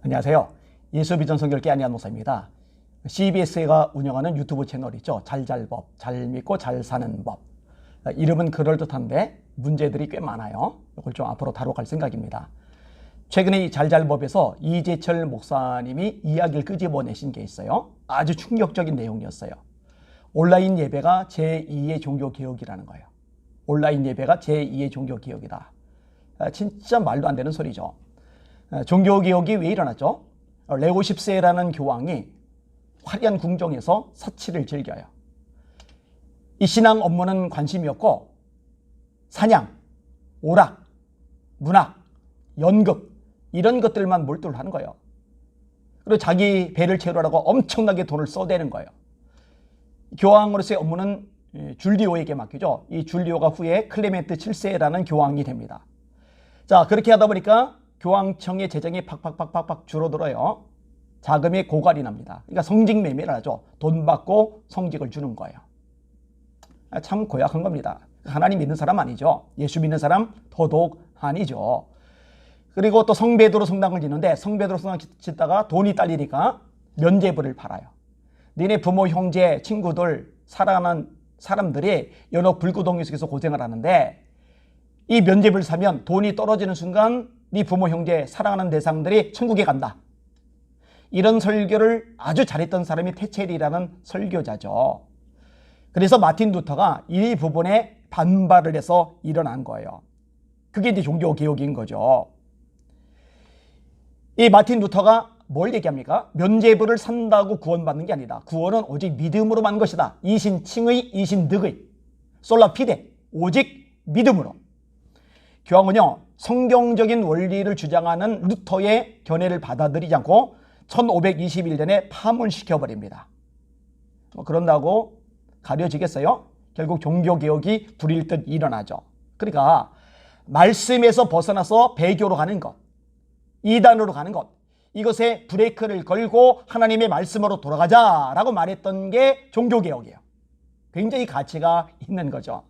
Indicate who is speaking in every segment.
Speaker 1: 안녕하세요. 예수비전 성결교 안희한 목사입니다. CBS가 운영하는 유튜브 채널 있죠. 잘잘법, 잘 믿고 잘 사는 법. 이름은 그럴듯한데 문제들이 꽤 많아요. 이걸 좀 앞으로 다뤄갈 생각입니다. 최근에 이 잘잘법에서 이재철 목사님이 이야기를 끄집어내신 게 있어요. 아주 충격적인 내용이었어요. 온라인 예배가 제2의 종교개혁이라는 거예요. 온라인 예배가 제2의 종교개혁이다. 진짜 말도 안 되는 소리죠. 종교개혁이 왜 일어났죠? 레오 10세라는 교황이 화려한 궁정에서 사치를 즐겨요. 이 신앙 업무는 관심이 없고 사냥, 오락, 문학, 연극 이런 것들만 몰두를 하는 거예요. 그리고 자기 배를 채우려고 엄청나게 돈을 쏟아내는 거예요. 교황으로서의 업무는 줄리오에게 맡기죠. 이 줄리오가 후에 클레멘트 7세라는 교황이 됩니다. 자, 그렇게 하다 보니까 교황청의 재정이 팍팍팍팍 줄어들어요. 자금이 고갈이 납니다. 그러니까 성직 매매를 하죠. 돈 받고 성직을 주는 거예요. 참 고약한 겁니다. 하나님 믿는 사람 아니죠. 예수 믿는 사람 더더욱 아니죠. 그리고 또 성베드로 성당을 짓는데 성베드로 성당 짓다가 돈이 딸리니까 면죄부를 팔아요. 니네 부모, 형제, 친구들, 사랑하는 사람들이 연옥 불구덩이 속에서 고생을 하는데 이 면죄부를 사면 돈이 떨어지는 순간 네 부모, 형제, 사랑하는 대상들이 천국에 간다. 이런 설교를 아주 잘했던 사람이 테첼이라는 설교자죠. 그래서 마틴 루터가 이 부분에 반발을 해서 일어난 거예요. 그게 이제 종교개혁인 거죠. 이 마틴 루터가 뭘 얘기합니까? 면죄부를 산다고 구원받는 게 아니다. 구원은 오직 믿음으로 만 것이다. 이신칭의, 이신득의, 솔라피데, 오직 믿음으로. 교황은요, 성경적인 원리를 주장하는 루터의 견해를 받아들이지 않고 1521년에 파문시켜버립니다. 그런다고 가려지겠어요? 결국 종교개혁이 불일 듯 일어나죠. 그러니까 말씀에서 벗어나서 배교로 가는 것, 이단으로 가는 것, 이것에 브레이크를 걸고 하나님의 말씀으로 돌아가자라고 말했던 게 종교개혁이에요. 굉장히 가치가 있는 거죠.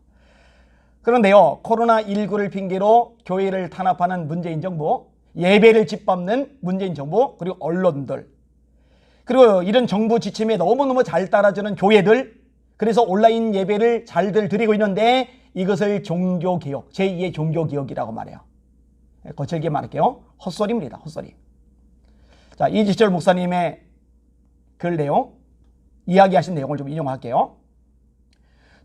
Speaker 1: 그런데요, 코로나19를 핑계로 교회를 탄압하는 문재인 정부, 예배를 짓밟는 문재인 정부, 그리고 언론들, 그리고 이런 정부 지침에 너무너무 잘 따라주는 교회들, 그래서 온라인 예배를 잘들 드리고 있는데 이것을 종교개혁, 제2의 종교개혁이라고 말해요. 거칠게 말할게요. 헛소리입니다. 헛소리. 자, 이재철 목사님의 글 내용, 이야기하신 내용을 좀 인용할게요.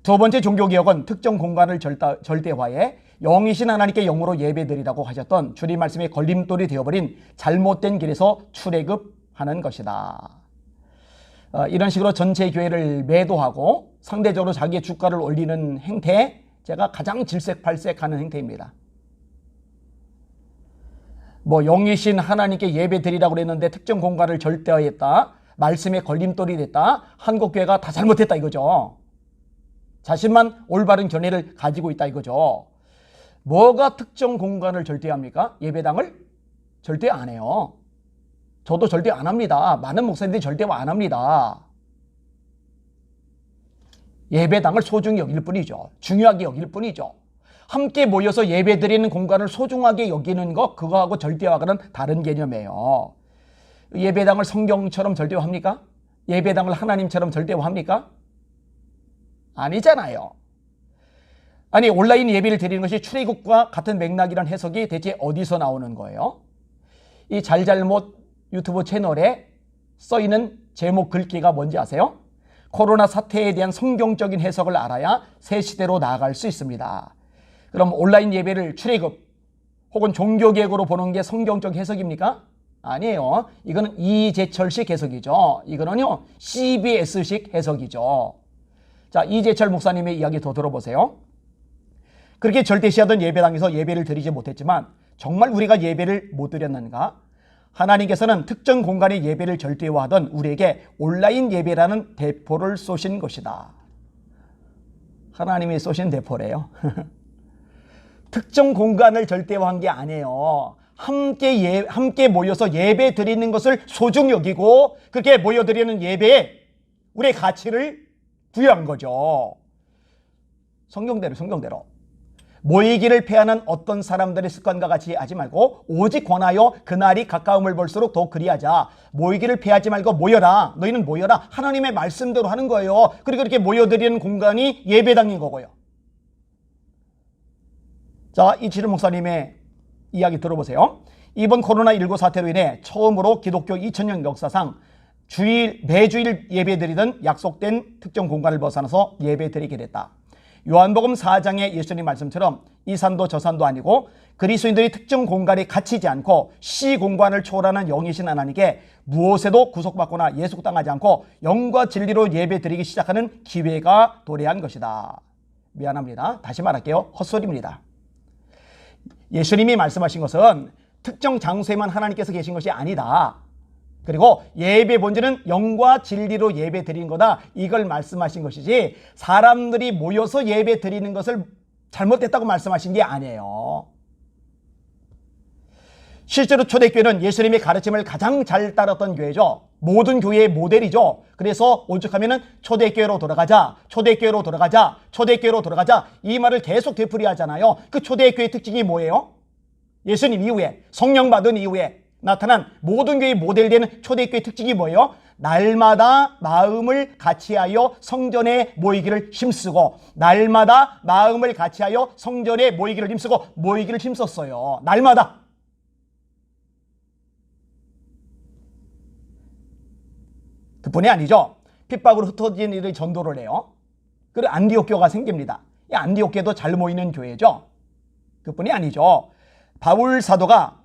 Speaker 1: 두 번째 종교개혁은 특정 공간을 절대화해 영이신 하나님께 영으로 예배드리라고 하셨던 주님 말씀의 걸림돌이 되어버린 잘못된 길에서 출애굽하는 것이다. 이런 식으로 전체 교회를 매도하고 상대적으로 자기의 주가를 올리는 행태, 제가 가장 질색팔색하는 행태입니다. 영이신 하나님께 예배드리라고 그랬는데 특정 공간을 절대화했다. 말씀의 걸림돌이 됐다. 한국교회가 다 잘못했다 이거죠. 자신만 올바른 견해를 가지고 있다 이거죠. 뭐가 특정 공간을 절대합니까? 예배당을? 절대 안 해요. 저도 절대 안 합니다. 많은 목사님들이 절대 안 합니다. 예배당을 소중히 여길 뿐이죠. 중요하게 여길 뿐이죠. 함께 모여서 예배드리는 공간을 소중하게 여기는 것, 그거하고 절대화하고는 다른 개념이에요. 예배당을 성경처럼 절대화합니까? 예배당을 하나님처럼 절대화합니까? 아니잖아요. 아니, 온라인 예배를 드리는 것이 출애굽과 같은 맥락이란 해석이 대체 어디서 나오는 거예요? 이 잘잘못 유튜브 채널에 써있는 제목 글귀가 뭔지 아세요? 코로나 사태에 대한 성경적인 해석을 알아야 새 시대로 나아갈 수 있습니다. 그럼 온라인 예배를 출애굽 혹은 종교개혁으로 보는 게 성경적 해석입니까? 아니에요. 이거는 이재철식 해석이죠. 이거는요, CBS식 해석이죠. 자, 이재철 목사님의 이야기 더 들어보세요. 그렇게 절대시하던 예배당에서 예배를 드리지 못했지만 정말 우리가 예배를 못 드렸는가? 하나님께서는 특정 공간의 예배를 절대화하던 우리에게 온라인 예배라는 대포를 쏘신 것이다. 하나님이 쏘신 대포래요. 특정 공간을 절대화한 게 아니에요. 함께 모여서 예배 드리는 것을 소중히 여기고 그렇게 모여드리는 예배에 우리의 가치를 부여한 거죠. 성경대로. 모이기를 패하는 어떤 사람들의 습관과 같이 하지 말고 오직 권하여 그날이 가까움을 볼수록 더 그리하자. 모이기를 패하지 말고 모여라. 너희는 모여라. 하나님의 말씀대로 하는 거예요. 그리고 이렇게 모여드리는 공간이 예배당인 거고요. 자, 이치를 목사님의 이야기 들어보세요. 이번 코로나19 사태로 인해 처음으로 기독교 2000년 역사상 매주일 예배드리던 약속된 특정 공간을 벗어나서 예배드리게 됐다. 요한복음 4장의 예수님 말씀처럼 이 산도 저 산도 아니고 그리스도인들이 특정 공간에 갇히지 않고 시공간을 초월하는 영이신 하나님께 무엇에도 구속받거나 예속당하지 않고 영과 진리로 예배드리기 시작하는 기회가 도래한 것이다. 미안합니다. 다시 말할게요. 헛소리입니다. 예수님이 말씀하신 것은 특정 장소에만 하나님께서 계신 것이 아니다. 그리고 예배 본질은 영과 진리로 예배 드리는 거다. 이걸 말씀하신 것이지 사람들이 모여서 예배 드리는 것을 잘못됐다고 말씀하신 게 아니에요. 실제로 초대교회는 예수님의 가르침을 가장 잘 따랐던 교회죠. 모든 교회의 모델이죠. 그래서 오죽하면은 초대교회로 돌아가자, 초대교회로 돌아가자, 초대교회로 돌아가자 이 말을 계속 되풀이하잖아요. 그 초대교회의 특징이 뭐예요? 예수님 이후에 성령 받은 이후에 나타난 모든 교회의 모델되는 초대교회의 특징이 뭐예요? 날마다 마음을 같이하여 성전에 모이기를 힘쓰고 날마다 마음을 같이하여 성전에 모이기를 힘쓰고 모이기를 힘썼어요. 날마다. 그뿐이 아니죠. 핍박으로 흩어진 이들이 전도를 해요. 그리고 안디옥 교가 생깁니다. 이 안디옥 교도 잘 모이는 교회죠. 그뿐이 아니죠. 바울 사도가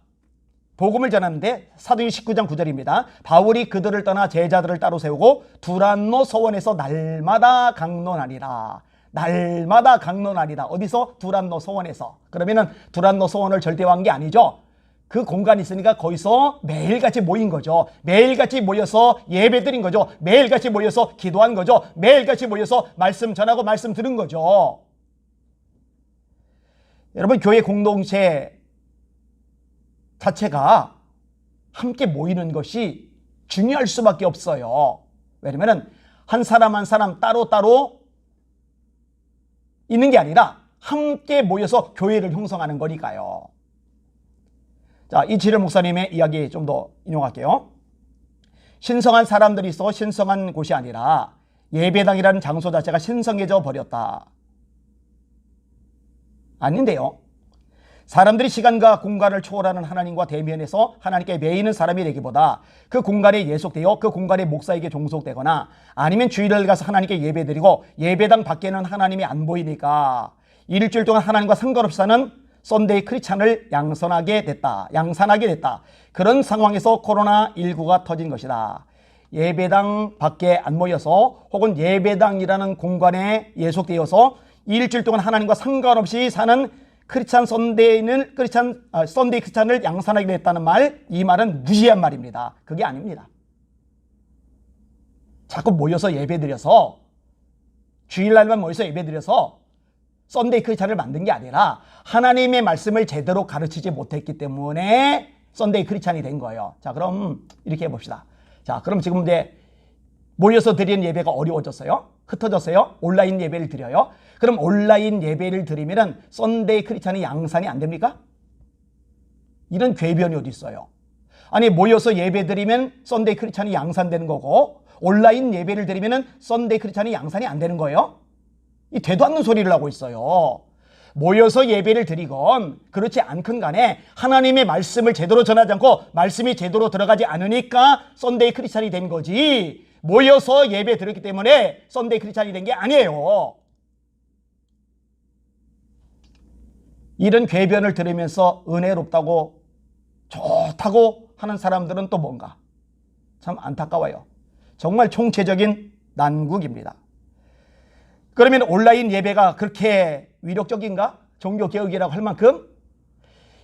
Speaker 1: 복음을 전하는데 사도행 19장 9절입니다. 바울이 그들을 떠나 제자들을 따로 세우고 두란노 서원에서 날마다 강론하리라. 날마다 강론하리라. 어디서? 두란노 서원에서. 그러면은 두란노 서원을 절대화한 게 아니죠. 그 공간이 있으니까 거기서 매일같이 모인 거죠. 매일같이 모여서 예배 드린 거죠. 매일같이 모여서 기도한 거죠. 매일같이 모여서 말씀 전하고 말씀 들은 거죠. 여러분, 교회 공동체 자체가 함께 모이는 것이 중요할 수밖에 없어요. 왜냐면 한 사람 한 사람 따로따로 있는 게 아니라 함께 모여서 교회를 형성하는 거니까요. 자, 이치를 목사님의 이야기 좀 더 인용할게요. 신성한 사람들이 있어 신성한 곳이 아니라 예배당이라는 장소 자체가 신성해져 버렸다. 아닌데요. 사람들이 시간과 공간을 초월하는 하나님과 대면해서 하나님께 매이는 사람이 되기보다 그 공간에 예속되어 그 공간의 목사에게 종속되거나 아니면 주일을 가서 하나님께 예배드리고 예배당 밖에는 하나님이 안 보이니까 일주일 동안 하나님과 상관없이 사는 썬데이 크리스찬을 양산하게 됐다. 그런 상황에서 코로나19가 터진 것이다. 예배당 밖에 안 모여서 혹은 예배당이라는 공간에 예속되어서 일주일 동안 하나님과 상관없이 사는 크리스찬 썬데이 크리스찬을 양산하게 됐다는 말, 이 말은 무시한 말입니다. 그게 아닙니다. 자꾸 모여서 예배드려서 주일날만 모여서 예배드려서 썬데이 크리스찬을 만든 게 아니라 하나님의 말씀을 제대로 가르치지 못했기 때문에 썬데이 크리스찬이 된 거예요. 자, 그럼 이렇게 해봅시다. 자, 그럼 지금 이제 모여서 드리는 예배가 어려워졌어요? 흩어졌어요? 온라인 예배를 드려요? 그럼 온라인 예배를 드리면은 썬데이 크리스찬이 양산이 안 됩니까? 이런 궤변이 어디 있어요? 아니, 모여서 예배 드리면 썬데이 크리스찬이 양산되는 거고 온라인 예배를 드리면은 썬데이 크리스찬이 양산이 안 되는 거예요? 이 되도 않는 소리를 하고 있어요. 모여서 예배를 드리건 그렇지 않건 간에 하나님의 말씀을 제대로 전하지 않고 말씀이 제대로 들어가지 않으니까 썬데이 크리스찬이 된 거지, 모여서 예배 드렸기 때문에 썬데이 크리스찬이 된 게 아니에요. 이런 궤변을 들으면서 은혜롭다고 좋다고 하는 사람들은 또 뭔가 참 안타까워요. 정말 총체적인 난국입니다. 그러면 온라인 예배가 그렇게 위력적인가? 종교개혁이라고 할 만큼?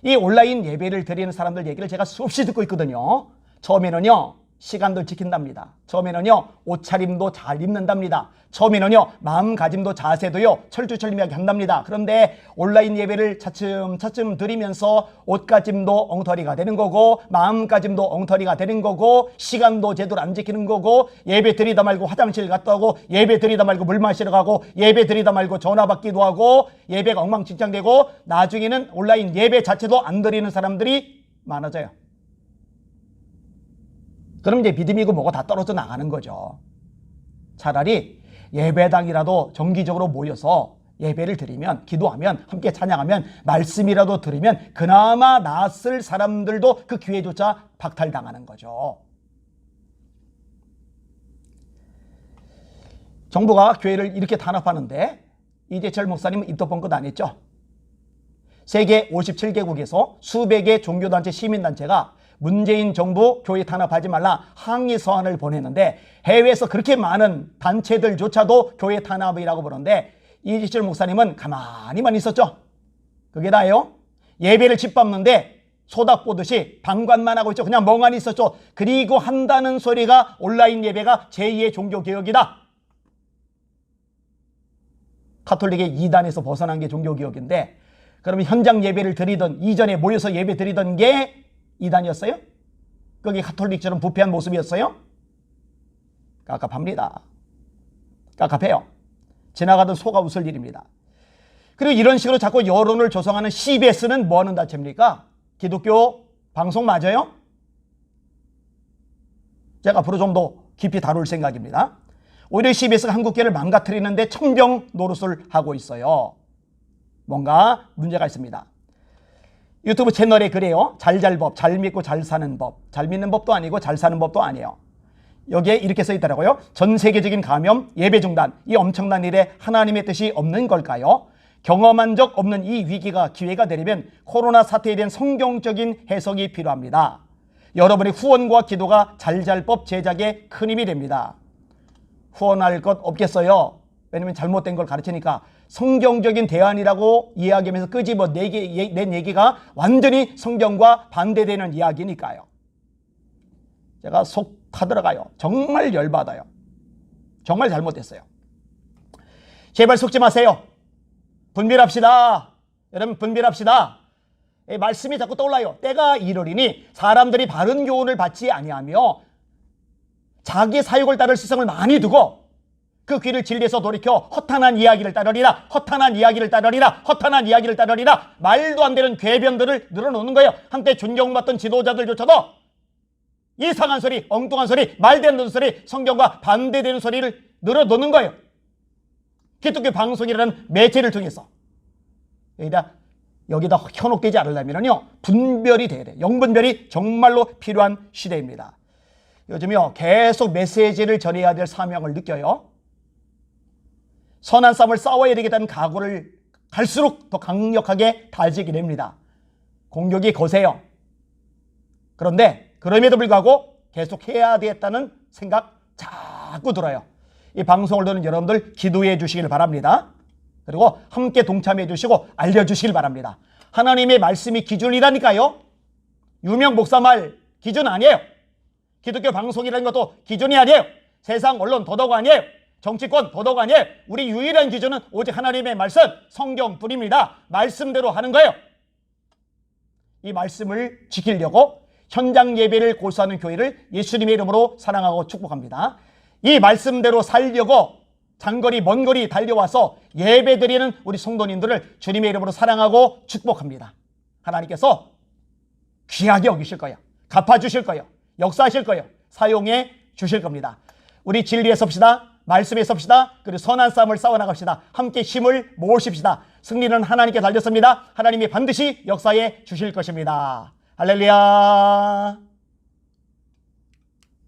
Speaker 1: 이 온라인 예배를 드리는 사람들 얘기를 제가 수없이 듣고 있거든요. 처음에는요, 시간도 지킨답니다. 처음에는요, 옷차림도 잘 입는답니다. 처음에는요, 마음가짐도 자세도요, 철두철미하게 한답니다. 그런데 온라인 예배를 차츰차츰 드리면서 옷가짐도 엉터리가 되는 거고, 마음가짐도 엉터리가 되는 거고, 시간도 제대로 안 지키는 거고, 예배 드리다 말고 화장실 갔다 오고, 예배 드리다 말고 물 마시러 가고, 예배 드리다 말고 전화 받기도 하고, 예배가 엉망진창되고, 나중에는 온라인 예배 자체도 안 드리는 사람들이 많아져요. 그럼 이제 믿음이고 뭐고 다 떨어져 나가는 거죠. 차라리 예배당이라도 정기적으로 모여서 예배를 드리면, 기도하면, 함께 찬양하면, 말씀이라도 들으면 그나마 낫을 사람들도 그 기회조차 박탈당하는 거죠. 정부가 교회를 이렇게 탄압하는데 이재철 목사님은 입도 뻥끗 안 했죠. 세계 57개국에서 수백의 종교단체, 시민단체가 문재인 정부 교회 탄압하지 말라 항의 서한을 보냈는데, 해외에서 그렇게 많은 단체들조차도 교회 탄압이라고 부르는데 이재철 목사님은 가만히만 있었죠. 그게 다예요. 예배를 짓밟는데 소닥보듯이 방관만 하고 있죠. 그냥 멍하니 있었죠. 그리고 한다는 소리가 온라인 예배가 제2의 종교개혁이다. 카톨릭의 이단에서 벗어난 게 종교개혁인데, 그러면 현장 예배를 드리던, 이전에 모여서 예배 드리던 게 이단이었어요? 그게 가톨릭처럼 부패한 모습이었어요? 깝깝합니다. 깝깝해요. 지나가던 소가 웃을 일입니다. 그리고 이런 식으로 자꾸 여론을 조성하는 CBS는 뭐 하는 단체입니까? 기독교 방송 맞아요? 제가 앞으로 좀 더 깊이 다룰 생각입니다. 오히려 CBS가 한국교회를 망가뜨리는데 천병 노릇을 하고 있어요. 뭔가 문제가 있습니다. 유튜브 채널에 그래요. 잘잘법, 잘 믿고 잘 사는 법. 잘 믿는 법도 아니고 잘 사는 법도 아니에요. 여기에 이렇게 써 있더라고요. 전 세계적인 감염, 예배 중단, 이 엄청난 일에 하나님의 뜻이 없는 걸까요? 경험한 적 없는 이 위기가 기회가 되려면 코로나 사태에 대한 성경적인 해석이 필요합니다. 여러분의 후원과 기도가 잘잘법 제작에 큰 힘이 됩니다. 후원할 것 없겠어요. 왜냐면 잘못된 걸 가르치니까. 성경적인 대안이라고 이야기하면서 끄집어 낸 얘기가 완전히 성경과 반대되는 이야기니까요. 제가 속 타들어가요. 정말 열받아요. 정말 잘못됐어요. 제발 속지 마세요. 분별합시다. 여러분 분별합시다. 말씀이 자꾸 떠올라요. 때가 이르리니 사람들이 바른 교훈을 받지 아니하며 자기 사욕을 따를 시성을 많이 두고 그 귀를 진리에서 돌이켜 허탄한 이야기를 따르리라, 허탄한 이야기를 따르리라, 허탄한 이야기를 따르리라. 말도 안 되는 궤변들을 늘어놓는 거예요. 한때 존경받던 지도자들조차도 이상한 소리, 엉뚱한 소리, 말되는 소리, 성경과 반대되는 소리를 늘어놓는 거예요. 기독교 방송이라는 매체를 통해서. 여기다 현혹되지 않으려면요, 분별이 돼야 돼요. 영분별이 정말로 필요한 시대입니다. 요즘요, 계속 메시지를 전해야 될 사명을 느껴요. 선한 싸움을 싸워야 되겠다는 각오를 갈수록 더 강력하게 다지게 됩니다. 공격이 거세요. 그런데 그럼에도 불구하고 계속 해야 되겠다는 생각 자꾸 들어요. 이 방송을 듣는 여러분들 기도해 주시길 바랍니다. 그리고 함께 동참해 주시고 알려주시길 바랍니다. 하나님의 말씀이 기준이라니까요. 유명 목사 말 기준 아니에요. 기독교 방송이라는 것도 기준이 아니에요. 세상 언론 도덕 아니에요. 정치권 도덕 아니에요. 우리 유일한 기준은 오직 하나님의 말씀, 성경뿐입니다. 말씀대로 하는 거예요. 이 말씀을 지키려고 현장 예배를 고수하는 교회를 예수님의 이름으로 사랑하고 축복합니다. 이 말씀대로 살려고 장거리 먼 거리 달려와서 예배드리는 우리 성도님들을 주님의 이름으로 사랑하고 축복합니다. 하나님께서 귀하게 여기실 거예요. 갚아주실 거예요. 역사하실 거예요. 사용해 주실 겁니다. 우리 진리에 섭시다. 말씀에 섭시다. 그리고 선한 싸움을 싸워나갑시다. 함께 힘을 모으십시다. 승리는 하나님께 달렸습니다. 하나님이 반드시 역사해 주실 것입니다. 할렐루야.